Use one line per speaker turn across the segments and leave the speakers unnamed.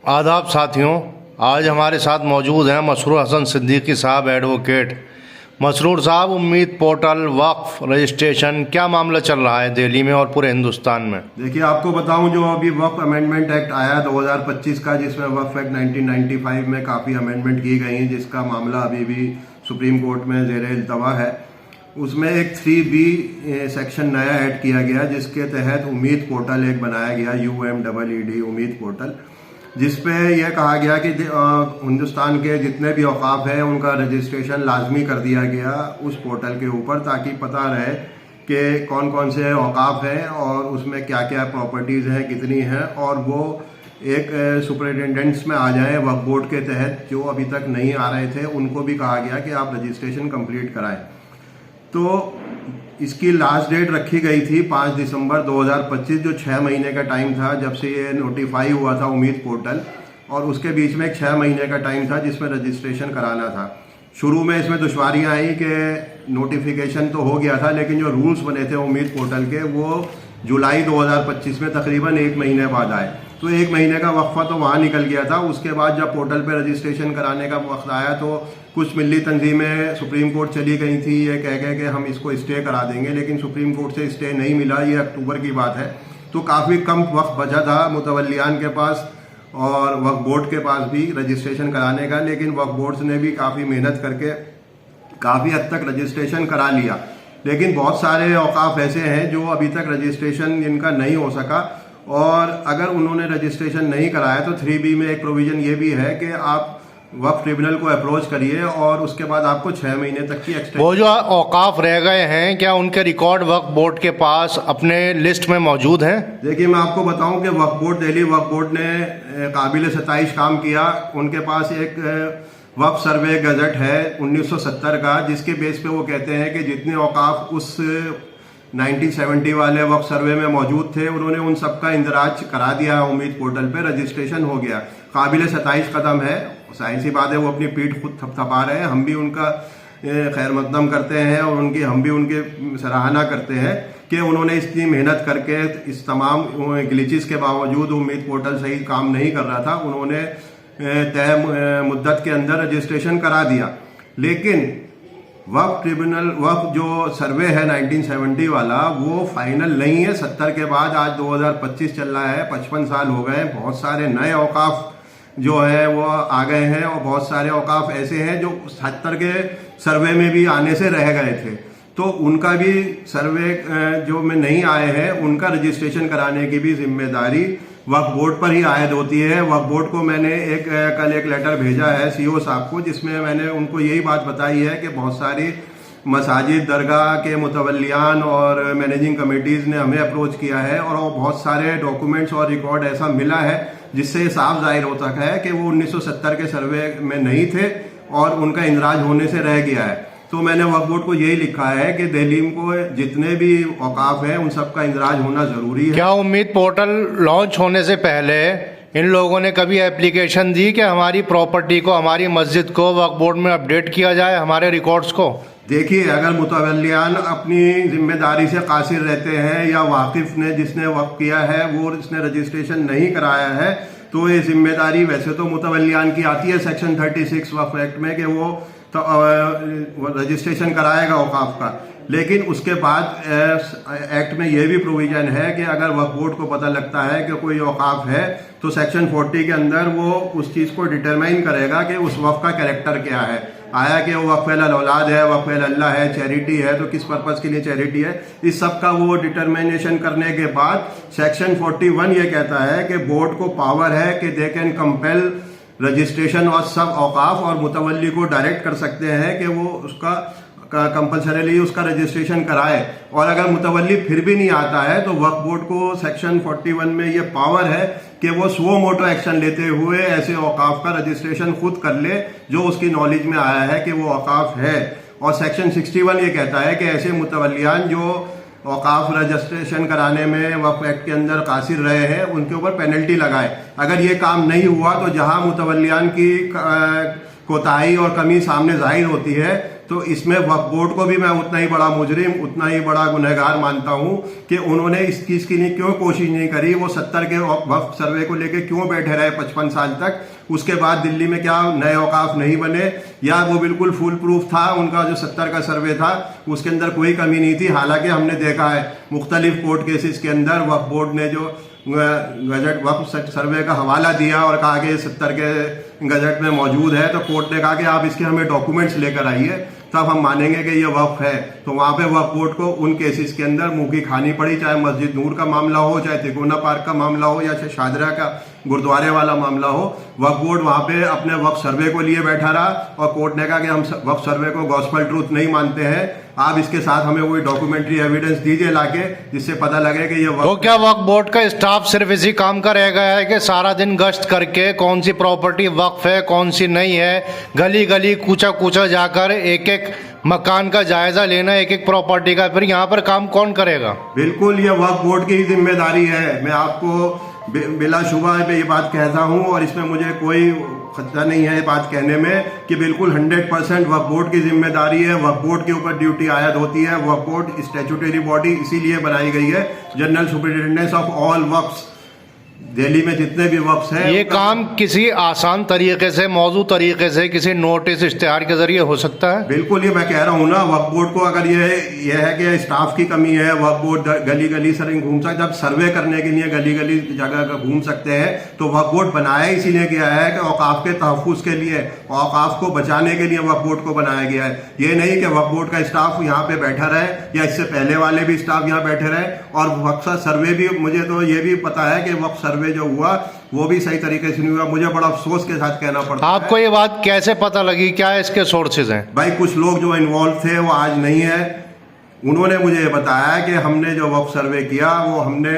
आदाब साथियों, आज हमारे साथ मौजूद हैं मसरूर हसन सिद्दीकी साहब, एडवोकेट। मसरूर साहब, उम्मीद पोर्टल वक्फ रजिस्ट्रेशन क्या मामला चल रहा है दिल्ली में और पूरे हिंदुस्तान में?
देखिए, आपको बताऊं, जो अभी वक्फ अमेंडमेंट एक्ट आया 2025 का, जिसमें वक्फ एक्ट 1995 में काफ़ी अमेंडमेंट की गई हैं, जिसका मामला अभी भी सुप्रीम कोर्ट में ज़ेर इल्तवा है। उसमें एक 3B सेक्शन नया ऐड किया गया, जिसके तहत उम्मीद पोर्टल एक बनाया गया, UMEED उम्मीद पोर्टल, जिसपे यह कहा गया कि हिंदुस्तान के जितने भी औकाफ हैं उनका रजिस्ट्रेशन लाजमी कर दिया गया उस पोर्टल के ऊपर, ताकि पता रहे कि कौन कौन से औकाफ हैं और उसमें क्या क्या प्रॉपर्टीज़ हैं, कितनी हैं, और वो एक सुपरिटेंडेंट्स में आ जाएं वक्फ बोर्ड के तहत। जो अभी तक नहीं आ रहे थे उनको भी कहा गया कि आप रजिस्ट्रेशन कंप्लीट कराएं। तो इसकी लास्ट डेट रखी गई थी 5 दिसंबर 2025, जो 6 महीने का टाइम था जब से ये नोटिफाई हुआ था उम्मीद पोर्टल, और उसके बीच में एक 6 महीने का टाइम था जिसमें रजिस्ट्रेशन कराना था। शुरू में इसमें दुश्वारियां आई कि नोटिफिकेशन तो हो गया था, लेकिन जो रूल्स बने थे उम्मीद पोर्टल के वो जुलाई 2025 में तकरीबन 1 महीने बाद आए। तो 1 महीने का वक्फा तो वहाँ निकल गया था। उसके बाद जब पोर्टल पे रजिस्ट्रेशन कराने का वक्त आया तो कुछ मिली तंजीमें सुप्रीम कोर्ट चली गई थी, ये कह के कि हम इसको स्टे करा देंगे, लेकिन सुप्रीम कोर्ट से स्टे नहीं मिला। ये अक्टूबर की बात है। तो काफ़ी कम वक्त बचा था मुतवल्लियान के पास और वक्फ बोर्ड के पास भी रजिस्ट्रेशन कराने का, लेकिन वक्फ बोर्ड ने भी काफ़ी मेहनत करके काफ़ी हद तक रजिस्ट्रेशन करा लिया। लेकिन बहुत सारे औकाफ ऐसे हैं जो अभी तक रजिस्ट्रेशन जिनका नहीं हो सका, और अगर उन्होंने रजिस्ट्रेशन नहीं कराया तो 3B में एक प्रोविज़न ये भी है कि आप वक्फ ट्रिब्यूनल को अप्रोच करिए और उसके बाद आपको 6 महीने तक की एक्सटेंशन।
वो जो औकाफ रह गए हैं, क्या उनके रिकॉर्ड वक्फ बोर्ड के पास अपने लिस्ट में मौजूद हैं?
देखिए, मैं आपको बताऊं कि वक्फ बोर्ड, दिल्ली वक्फ बोर्ड ने काबिल 27 काम किया। उनके पास एक वक्फ सर्वे गजट है 1970 का, जिसके बेस पे वो कहते हैं कि जितने औकाफ उस 1970 वाले वक्फ सर्वे में मौजूद थे उन्होंने उन सबका इंदराज करा दिया उम्मीद पोर्टल पे, रजिस्ट्रेशन हो गया। काबिल 27 कदम है, साइंसी बात है, वो अपनी पीठ खुद थपथपा रहे हैं। हम भी उनका खैर मकदम करते हैं और हम भी उनके सराहना करते हैं कि उन्होंने इतनी मेहनत करके इस तमाम ग्लिचेस के बावजूद उम्मीद पोर्टल सही काम नहीं कर रहा था, उन्होंने तय मुद्दत के अंदर रजिस्ट्रेशन करा दिया। लेकिन वक्फ ट्रिब्यूनल वक्फ जो सर्वे है 1970 वाला, वो फाइनल नहीं है। 70 के बाद आज 2025 चल रहा है, 55 साल हो गए। बहुत सारे नए औकाफ जो है वो आ गए हैं और बहुत सारे औकाफ ऐसे हैं जो 70 के सर्वे में भी आने से रह गए थे। तो उनका भी सर्वे जो में नहीं आए हैं उनका रजिस्ट्रेशन कराने की भी जिम्मेदारी वक्फ बोर्ड पर ही आयद होती है। वक्फ बोर्ड को मैंने कल एक लेटर भेजा है CO साहब को, जिसमें मैंने उनको यही बात बताई है कि बहुत सारी मसाजिद, दरगाह के मुतवल्लियान और मैनेजिंग कमेटीज़ ने हमें अप्रोच किया है और बहुत सारे डॉक्यूमेंट्स और रिकॉर्ड ऐसा मिला है जिससे साफ जाहिर होता है कि वो 1970 के सर्वे में नहीं थे और उनका इंदराज होने से रह गया है। तो मैंने वक्फ बोर्ड को यही लिखा है कि दिल्ली को जितने भी औकाफ हैं उन सबका इंदराज होना जरूरी है।
क्या उम्मीद पोर्टल लॉन्च होने से पहले इन लोगों ने कभी एप्लीकेशन दी कि हमारी प्रॉपर्टी को, हमारी मस्जिद को वक्फ बोर्ड में अपडेट किया जाए, हमारे रिकॉर्ड्स को?
देखिए, अगर मुतवल्लियान अपनी जिम्मेदारी से कासिर रहते हैं या वाकिफ ने जिसने वक्फ किया है वो इसने रजिस्ट्रेशन नहीं कराया है, तो ये जिम्मेदारी वैसे तो मुतवल्लियान की आती है सेक्शन 36 वक्फ एक्ट में कि वो तो रजिस्ट्रेशन कराएगा औकाफ का। लेकिन उसके बाद एक्ट में यह भी प्रोविजन है कि अगर वक्फ बोर्ड को पता लगता है कि कोई औकाफ है तो सेक्शन 40 के अंदर वो उस चीज़ को डिटरमाइन करेगा कि उस वक्फ का कैरेक्टर क्या है। आया कि वो वक्फ औलाद है, वक्फ अल्लाह है, चैरिटी है, तो किस पर्पज़ के लिए चैरिटी है, इस सब का वो डिटरमिनेशन करने के बाद सेक्शन 41 ये कहता है कि बोर्ड को पावर है कि दे कैन कंपेल रजिस्ट्रेशन और सब औकाफ, और मुतवल्ली को डायरेक्ट कर सकते हैं कि वो उसका कंपल्सरीली उसका रजिस्ट्रेशन कराए। और अगर मुतवल्ली फिर भी नहीं आता है तो वक्फ बोर्ड को सेक्शन 41 में ये पावर है कि वो स्व मोटो एक्शन लेते हुए ऐसे औकाफ का रजिस्ट्रेशन खुद कर ले जो उसकी नॉलेज में आया है कि वो औकाफ है। और सेक्शन 61 ये कहता है कि ऐसे मुतवल्लियान जो औकाफ रजिस्ट्रेशन कराने में वक्फ एक्ट के अंदर कासिर रहे हैं उनके ऊपर पेनल्टी लगाए। अगर ये काम नहीं हुआ तो जहां मुतवल्लियान की कोताही और कमी सामने जाहिर होती है तो इसमें वक्फ बोर्ड को भी मैं उतना ही बड़ा मुजरिम, उतना ही बड़ा गुनहगार मानता हूं कि उन्होंने इस चीज की नहीं क्यों कोशिश नहीं करी। वो 70 के वक्फ सर्वे को लेके क्यों बैठे रहे 55 साल तक। उसके बाद दिल्ली में क्या नए औकाफ नहीं बने, या वो बिल्कुल फुल प्रूफ था। उनका जो 70 का सर्वे था उसके अंदर कोई कमी नहीं थी। हालांकि हमने देखा है मुख्तलिफ कोर्ट केसेस के अंदर वक्फ बोर्ड ने जो गजट वक्फ सर्वे का हवाला दिया और कहा कि 70 के गजट में मौजूद है, तो कोर्ट ने कहा कि आप इसके हमें डॉक्यूमेंट्स लेकर आइए, तब हम मानेंगे कि ये वक्फ है। तो वहां पे वक्फ बोर्ड को उन केसेस के अंदर मुंह की खानी पड़ी, चाहे मस्जिद नूर का मामला हो, चाहे तिकोना पार्क का मामला हो, या चाहे शादरा का गुरुद्वारे वाला मामला हो। वक्फ बोर्ड वहां पे अपने वक्फ सर्वे को लिए बैठा रहा और कोर्ट ने कहा कि हम वक्फ सर्वे को गॉस्पेल ट्रूथ नहीं मानते हैं, आप इसके साथ हमें कोई डॉक्यूमेंट्री एविडेंस दीजिए लाके, जिससे पता लगे कि ये
तो क्या वक्फ बोर्ड का स्टाफ सिर्फ इसी काम का रह गया है कि सारा दिन गश्त करके कौन सी प्रॉपर्टी वक्फ है कौन सी नहीं है, गली गली कूचा कूचा जाकर एक एक मकान का जायजा लेना, एक एक प्रॉपर्टी का, फिर यहाँ पर काम कौन करेगा?
बिल्कुल ये वक्फ बोर्ड की ही जिम्मेदारी है। मैं आपको बिला शुबा ये बात कहता हूँ और इसमें मुझे कोई खतरा नहीं है ये बात कहने में कि बिल्कुल 100% वक्फ बोर्ड की जिम्मेदारी है। वक्फ बोर्ड के ऊपर ड्यूटी आयद होती है। वक्फ बोर्ड स्टैट्यूटरी बॉडी इसीलिए बनाई गई है, General Superintendent of all waqfs. Delhi में जितने भी वक्फ हैं,
ये काम किसी आसान तरीके से, मौजू तरीके से, किसी नोटिस इश्तिहार के जरिए हो सकता है?
बिल्कुल, ये मैं कह रहा हूँ ना, वक्फ बोर्ड को अगर ये है कि स्टाफ की कमी है, वक्फ बोर्ड गली गली सर घूम सकता, जब सर्वे करने के लिए गली गली जगह घूम सकते हैं, तो वक्फ बोर्ड बनाया इसीलिए गया है कि औकाफ के तहफ़्फ़ुज़ के लिए, औकाफ को बचाने के लिए वक्फ बोर्ड को बनाया गया है। ये नहीं कि वक्फ बोर्ड का स्टाफ यहाँ पे बैठा रहे या इससे पहले वाले भी स्टाफ यहाँ बैठे रहे। और वक्फ सर्वे भी, मुझे तो ये भी पता है कि वक्फ सर्वे जो हुआ वो भी सही तरीके से नहीं हुआ। मुझे बड़ा अफसोस के साथ कहना पड़ता है।
आपको ये बात कैसे पता लगी, क्या इसके सोर्सेज हैं?
भाई कुछ लोग जो इन्वॉल्व थे वो आज नहीं है, उन्होंने मुझे ये बताया कि हमने जो वक्फ सर्वे किया वो हमने,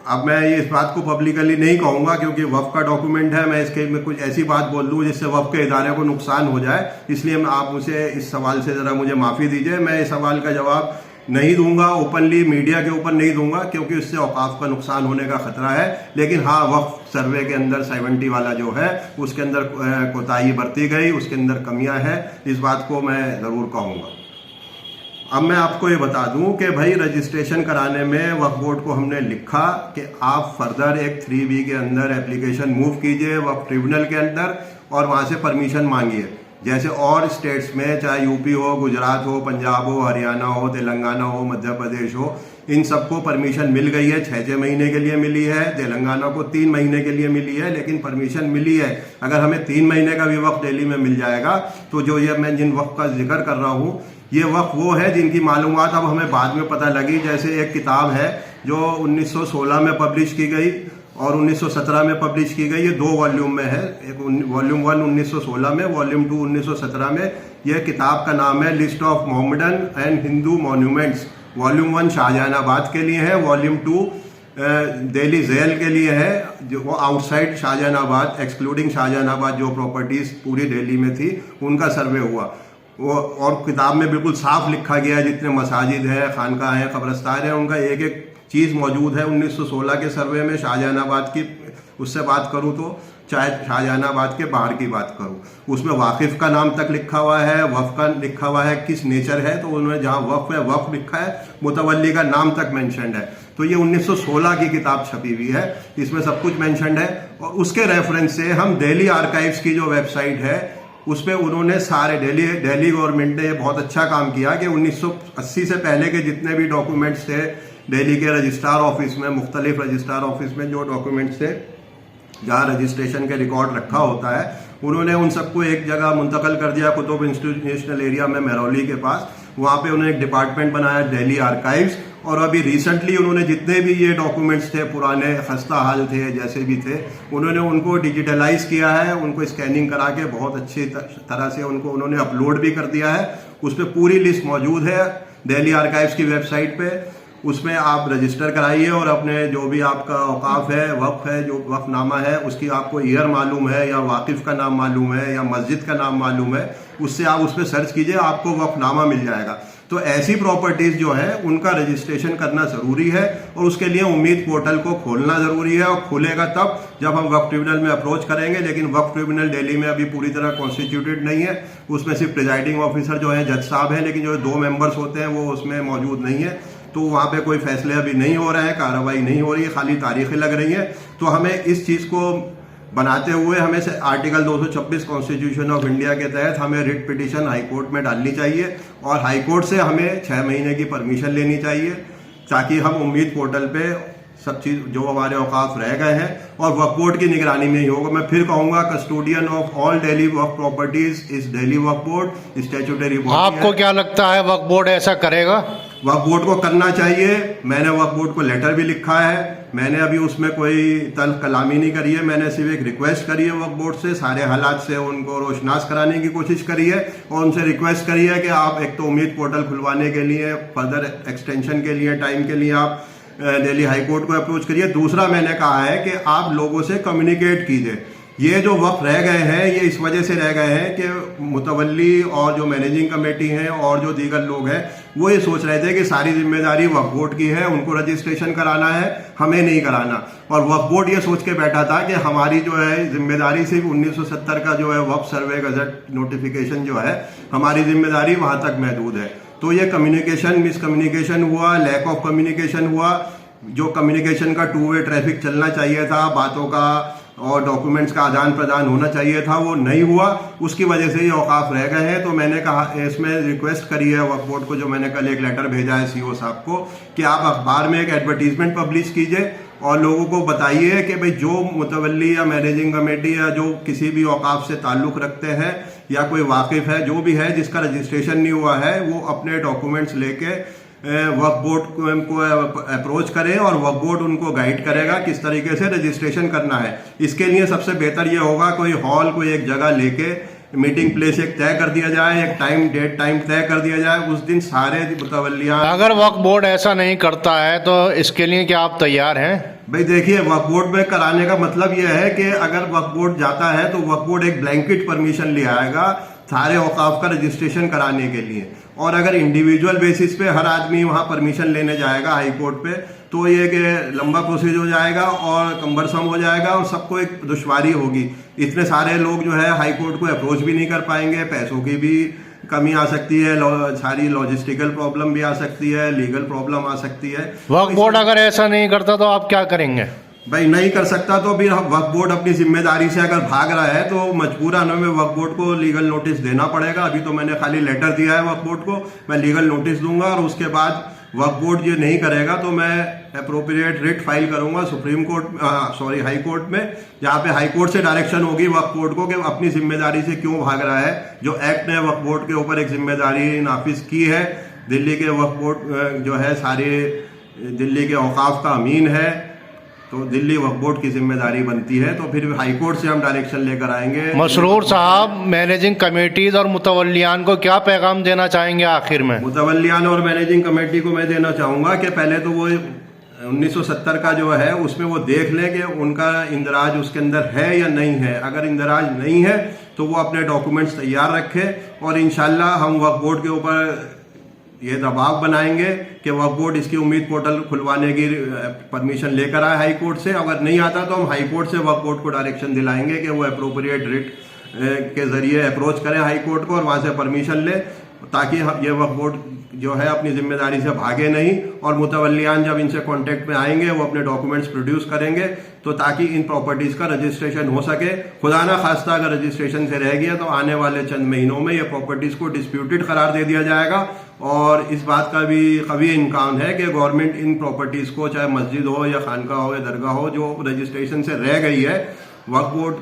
अब मैं ये इस बात को पब्लिकली नहीं कहूंगा क्योंकि वक्फ का डॉक्यूमेंट है, मैं इसके में कुछ ऐसी बात बोल दूं जिससे वक्फ के इदारे को नुकसान हो जाए, इसलिए आप मुझे इस सवाल से जरा मुझे माफी दीजिए। मैं इस सवाल का जवाब नहीं दूंगा, ओपनली मीडिया के ऊपर नहीं दूंगा, क्योंकि उससे औकाफ का नुकसान होने का खतरा है। लेकिन हाँ, वक्फ सर्वे के अंदर 70 वाला जो है उसके अंदर कोताही बरती गई, उसके अंदर कमियां हैं, इस बात को मैं जरूर कहूंगा। अब मैं आपको ये बता दूं कि भाई रजिस्ट्रेशन कराने में वक्फ बोर्ड को हमने लिखा कि आप फर्दर एक 3B के अंदर एप्लीकेशन मूव कीजिए वक्फ ट्रिब्यूनल के अंदर और वहां से परमिशन मांगिए। जैसे और स्टेट्स में, चाहे यूपी हो, गुजरात हो, पंजाब हो, हरियाणा हो, तेलंगाना हो, मध्य प्रदेश हो, इन सबको परमिशन मिल गई है। 6 महीने के लिए मिली है, तेलंगाना को 3 महीने के लिए मिली है, लेकिन परमिशन मिली है। अगर हमें 3 महीने का भी वक्त दिल्ली में मिल जाएगा तो जो ये मैं जिन वक्त का जिक्र कर रहा हूँ, ये वक्त वो है जिनकी मालूमात अब हमें बाद में पता लगी। जैसे एक किताब है जो 1916 में पब्लिश की गई और 1917 में पब्लिश की गई, ये 2 वॉल्यूम में है। एक वॉल्यूम 1 1916 में, वॉल्यूम 2 1917 में। यह किताब का नाम है list of Mohammedan and Hindu monuments. Volume 1 Shahjahanabad के लिए है, वॉल्यूम 2 दिल्ली जेल के लिए है, जो वो आउटसाइड शाहजहानाबाद, एक्सक्लूडिंग शाहजहानाबाद जो प्रॉपर्टीज पूरी दिल्ली में थी उनका सर्वे हुआ। वो और किताब में बिल्कुल साफ लिखा गया है जितने मसाजिद हैं, खानका हैं, कब्रस्तान हैं, उनका एक एक चीज़ मौजूद है। 1916 के सर्वे में शाहजहानाबाद की उससे बात करूं तो, चाहे शाहजहानाबाद के बाहर की बात करूं, उसमें वाकिफ का नाम तक लिखा हुआ है, वक्फ का लिखा हुआ है, किस नेचर है, तो उन्होंने जहां वक्फ है वक्फ लिखा है, मुतवल्ली का नाम तक मेंशन्ड है। तो ये 1916 की किताब छपी हुई है, इसमें सब कुछ मेंशन्ड है। और उसके रेफरेंस से हम दिल्ली आर्काइव्स की जो वेबसाइट है उस पर उन्होंने सारे दिल्ली गवर्नमेंट ने बहुत अच्छा काम किया कि 1980 से पहले के जितने भी डॉक्यूमेंट्स थे दिल्ली के रजिस्ट्रार ऑफिस में, मुख्तलिफ रजिस्ट्रार ऑफिस में जो डॉक्यूमेंट्स थे जहाँ रजिस्ट्रेशन के रिकॉर्ड रखा होता है, उन्होंने उन सबको एक जगह मुंतकल कर दिया कुतुब इंस्टीट्यूशनल एरिया में, मेहरौली के पास। वहाँ पे उन्होंने एक डिपार्टमेंट बनाया दिल्ली आर्काइव्स, और अभी रिसेंटली उन्होंने जितने भी ये डॉक्यूमेंट्स थे पुराने खस्ता हाल थे जैसे भी थे, उन्होंने उनको डिजिटलाइज किया है, उनको स्कैनिंग करा के बहुत अच्छी तरह से उनको उन्होंने अपलोड भी कर दिया है। उस पर पूरी लिस्ट मौजूद है दिल्ली आर्काइव्स की वेबसाइट पे। उसमें आप रजिस्टर कराइए और अपने जो भी आपका औकाफ है, वक्फ है, जो वक्फनामा है, उसकी आपको ईयर मालूम है या वाकिफ का नाम मालूम है या मस्जिद का नाम मालूम है, उससे आप उस पर सर्च कीजिए, आपको वक्फनामा मिल जाएगा। तो ऐसी प्रॉपर्टीज जो है उनका रजिस्ट्रेशन करना जरूरी है और उसके लिए उम्मीद पोर्टल को खोलना जरूरी है, और खुलेगा तब जब हम वक्फ ट्रिब्यूनल में अप्रोच करेंगे। लेकिन वक्फ ट्रिब्यूनल दिल्ली में अभी पूरी तरह कॉन्स्टिट्यूटेड नहीं है, उसमें सिर्फ प्रिजाइडिंग ऑफिसर जो है जज साहब हैं, लेकिन जो 2 मेंबर्स होते हैं वो उसमें मौजूद नहीं है। तो वहाँ पे कोई फैसले अभी नहीं हो रहे हैं, कार्रवाई नहीं हो रही है, खाली तारीखें लग रही हैं। तो हमें इस चीज़ को बनाते हुए हमें से आर्टिकल 226 कॉन्स्टिट्यूशन ऑफ इंडिया के तहत हमें रिट पिटीशन हाई कोर्ट में डालनी चाहिए और हाई कोर्ट से हमें 6 महीने की परमिशन लेनी चाहिए, ताकि हम उम्मीद पोर्टल पे सब चीज जो हमारे औकाफ रह गए हैं और वक्फ बोर्ड की निगरानी में ही होगा। मैं फिर कहूंगा custodian of all Delhi Waqf properties is Delhi Waqf board, statutory board.
आपको क्या लगता है वक्फ बोर्ड ऐसा करेगा?
वक्फ बोर्ड को करना चाहिए। मैंने वक्फ बोर्ड को लेटर भी लिखा है, मैंने अभी उसमें कोई तल्ख कलामी नहीं करी है, मैंने सिर्फ एक रिक्वेस्ट करी है वक्फ बोर्ड से, सारे हालात से उनको रोशनास कराने की कोशिश करी है और उनसे रिक्वेस्ट करी है कि आप एक तो उम्मीद पोर्टल खुलवाने के लिए, फर्दर एक्सटेंशन के लिए, टाइम के लिए आप दिल्ली हाई कोर्ट को अप्रोच करिए। दूसरा मैंने कहा है कि आप लोगों से कम्युनिकेट कीजिए। ये जो वक्फ रह गए हैं ये इस वजह से रह गए हैं कि मुतवल्ली और जो मैनेजिंग कमेटी है और जो दीगर लोग हैं वो ये सोच रहे थे कि सारी जिम्मेदारी वक्फ बोर्ड की है, उनको रजिस्ट्रेशन कराना है, हमें नहीं कराना। और वक्फ बोर्ड ये सोच के बैठा था कि हमारी जो है जिम्मेदारी सिर्फ 1970 का जो है वक्फ सर्वे गजट नोटिफिकेशन जो है हमारी जिम्मेदारी वहां तक महदूद है। तो ये कम्युनिकेशन मिसकम्युनिकेशन हुआ, लैक ऑफ कम्युनिकेशन हुआ। जो कम्युनिकेशन का 2 वे ट्रैफिक चलना चाहिए था, बातों का और डॉक्यूमेंट्स का आदान प्रदान होना चाहिए था, वो नहीं हुआ, उसकी वजह से ये औकाफ रह गए हैं। तो मैंने कहा इसमें रिक्वेस्ट करी है वक्फ बोर्ड को, जो मैंने कल एक लेटर भेजा है सीओ साहब को, कि आप अखबार में एक एडवर्टीजमेंट पब्लिश कीजिए और लोगों को बताइए कि भाई जो मुतवल्ली या मैनेजिंग कमेटी या जो किसी भी औकाफ से ताल्लुक रखते हैं या कोई वाकिफ है, जो भी है जिसका रजिस्ट्रेशन नहीं हुआ है, वो अपने डॉक्यूमेंट्स लेके वक्फ बोर्ड को अप्रोच करें और वक्फ बोर्ड उनको गाइड करेगा किस तरीके से रजिस्ट्रेशन करना है। इसके लिए सबसे बेहतर ये होगा कोई हॉल, कोई एक जगह लेके मीटिंग प्लेस एक तय कर दिया जाए, एक टाइम तय कर दिया जाए, उस दिन सारे मुतवल्लियां।
अगर वक्फ बोर्ड ऐसा नहीं करता है तो इसके लिए क्या आप तैयार हैं?
भाई देखिए, वक्फ बोर्ड में कराने का मतलब यह है कि अगर वक्फ बोर्ड जाता है तो वक्फ बोर्ड एक ब्लैंकेट परमिशन ले आएगा सारे औकाफ का रजिस्ट्रेशन कराने के लिए। और अगर इंडिविजुअल बेसिस पे हर आदमी वहां परमिशन लेने जाएगा हाई कोर्ट पे, तो ये कि लंबा प्रोसीजर हो जाएगा और कम्बरसम हो जाएगा और सबको एक दुश्वारी होगी। इतने सारे लोग जो है हाई कोर्ट को अप्रोच भी नहीं कर पाएंगे, पैसों की भी कमी आ सकती है, सारी लॉजिस्टिकल प्रॉब्लम भी आ सकती है, लीगल प्रॉब्लम आ सकती है।
वक्फ बोर्ड अगर ऐसा नहीं करता तो आप क्या करेंगे?
भाई नहीं कर सकता तो फिर वक्फ बोर्ड अपनी जिम्मेदारी से अगर भाग रहा है तो मजबूरन हमें वक्फ बोर्ड को लीगल नोटिस देना पड़ेगा। अभी तो मैंने खाली लेटर दिया है वक्फ बोर्ड को, मैं लीगल नोटिस दूंगा और उसके बाद वक्फ बोर्ड ये नहीं करेगा तो मैं अप्रोप्रिएट रिट फाइल करूंगा सुप्रीम कोर्ट, हाई कोर्ट में, जहाँ पे हाई कोर्ट से डायरेक्शन होगी वक्फ बोर्ड को कि अपनी जिम्मेदारी से क्यों भाग रहा है। जो एक्ट ने वक्फ बोर्ड के ऊपर एक जिम्मेदारी नाफिज की है, दिल्ली के वक्फ बोर्ड जो है सारे दिल्ली के औकाफ का अमीन है, तो दिल्ली वक्फ बोर्ड की जिम्मेदारी बनती है। तो फिर हाई कोर्ट से हम डायरेक्शन लेकर आएंगे।
मसरूर साहब, मैनेजिंग कमेटीज और मुतवल्लियान को क्या पैगाम देना चाहेंगे आखिर में?
मुतवल्लियान और मैनेजिंग कमेटी को मैं देना चाहूंगा कि पहले तो वो 1970 का जो है उसमें वो देख लें कि उनका इंदराज उसके अंदर है या नहीं है। अगर इंदराज नहीं है तो वो अपने डॉक्यूमेंट्स तैयार रखे और इंशाल्लाह हम वक्फ बोर्ड के ऊपर ये दबाव बनाएंगे कि वक्फ बोर्ड इसकी उम्मीद पोर्टल खुलवाने की परमिशन लेकर आए हाई कोर्ट से। अगर नहीं आता तो हम हाई कोर्ट से वक्फ बोर्ड को डायरेक्शन दिलाएंगे कि वो अप्रोप्रिएट रिट के जरिए अप्रोच करें हाई कोर्ट को और वहां से परमिशन ले, ताकि ये वक्फ बोर्ड जो है अपनी जिम्मेदारी से भागे नहीं। और मुतवल्लियान जब इनसे कांटेक्ट में आएंगे वो अपने डॉक्यूमेंट्स प्रोड्यूस करेंगे तो ताकि इन प्रॉपर्टीज का रजिस्ट्रेशन हो सके। खुदा ना खास्ता अगर रजिस्ट्रेशन से रह गया तो आने वाले चंद महीनों में ये प्रॉपर्टीज को डिस्प्यूटेड करार दे दिया जाएगा। और इस बात का भी कभी इम्कान है कि गवर्नमेंट इन प्रॉपर्टीज को, चाहे मस्जिद हो या खानका हो या दरगाह हो, जो रजिस्ट्रेशन से रह गई है, वक्फ बोर्ड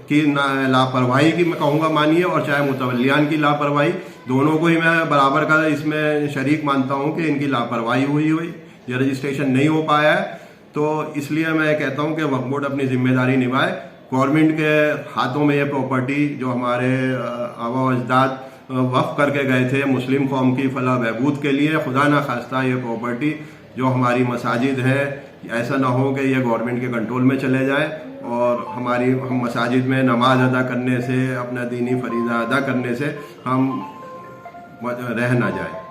की लापरवाही की मैं कहूँगा मानिए, और चाहे मुतवल्लियान की लापरवाही, दोनों को ही मैं बराबर का इसमें शरीक मानता हूँ कि इनकी लापरवाही हुई ये रजिस्ट्रेशन नहीं हो पाया है। तो इसलिए मैं कहता हूँ कि वक्फ बोर्ड अपनी जिम्मेदारी निभाए। गवर्नमेंट के हाथों में ये प्रॉपर्टी जो हमारे आबा अजदाद वक्फ करके गए थे मुस्लिम कौम की फलाह बहबूद के लिए, खुदा ना खास्ता ये प्रॉपर्टी जो हमारी मसाजिद है, ऐसा ना हो कि ये गवर्नमेंट के कंट्रोल में चले जाए और हम मसाजिद में नमाज अदा करने से, अपना दीनी फरीज़ा अदा करने से हम रह ना जाए।